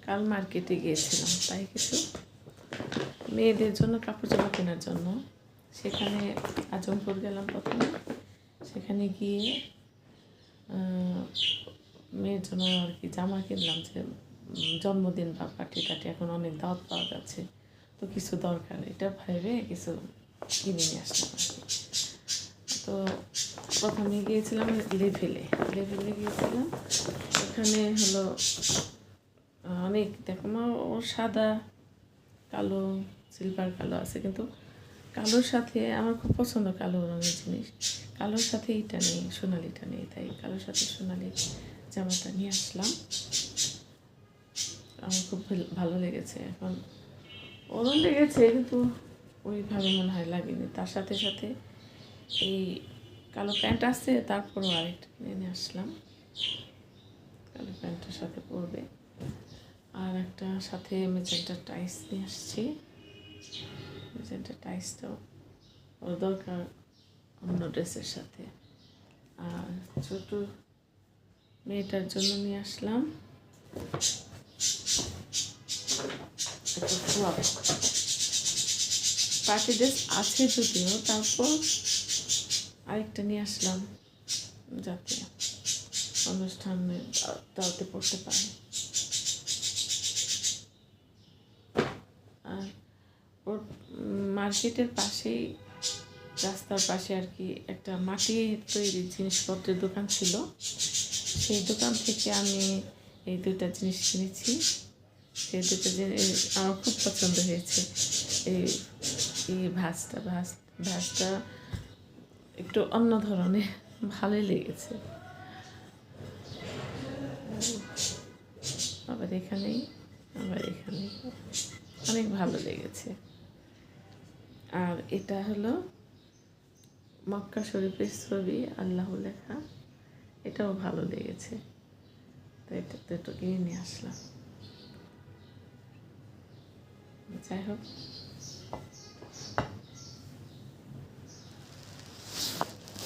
কাল মার্কেটে গিয়েছিলাম, তাই কিছু মেয়েদের জন্য কাপড় জামা কেনার জন্য সেখানে আজমপুর গেলাম প্রথমে। সেখানে গিয়ে মেয়ের জন্য আর কি জামা কিনলাম, যে জন্মদিন বা পার্টি টাটি এখন অনেক দাওয়াত পাওয়া যাচ্ছে, তো কিছু দরকার, এটা ভেবে কিছু কিনে নিয়ে আসলাম আর কি। তো প্রথমে গিয়েছিলাম লেভেলে গিয়েছিলাম। ওখানে হলো অনেক দেখো ও সাদা কালো সিলভার কালো আছে, কিন্তু কালোর সাথে আমার খুব পছন্দ কালো রঙের জিনিস, কালোর সাথে এটা নেই, সোনালিটা নেই, তাই কালোর সাথে সোনালি জামাটা নিয়ে আসলাম। আমার খুব ভালো লেগেছে। এখন ওরম লেগেছে, কিন্তু ওইভাবে মনে হয় লাগেনি। তার সাথে সাথে এই কালো প্যান্ট আসছে, তারপরও আরেকটা কিনে নিয়ে আসলাম, কালো প্যান্টের সাথে পরবে। আর একটা সাথে মেজেন্টা টাইস নিয়ে আসছি, মেজেন্টা টাইসটাও ওর দরকার অন্য ড্রেসের সাথে। আর ছোটো মেয়েটার জন্য নিয়ে আসলাম একটা ফ্রক। পার্টি ড্রেস আছে যদিও, তারপর আরেকটা নিয়ে আসলাম যাতে অনুষ্ঠানে দাওয়াতে পড়তে পারে। আর ওর মার্কেটের পাশেই, রাস্তার পাশে আর কি, একটা মাটির তৈরি জিনিসপত্রের দোকান ছিল। সেই দোকান থেকে আমি এই দুটা জিনিস কিনেছি। সেই দুটো জিনিস আমার খুব পছন্দ হয়েছে। এই ভাঁজটা একটু অন্য ধরনের, ভালোই লেগেছে। আবার এখানেই অনেক ভালো লেগেছে। আর এটা হলো মক্কা শরীফের ছবি, আল্লাহ লেখা, এটাও ভালো লেগেছে, তো এটা তো একটু কিনে নিয়ে আসলাম। যাই হোক,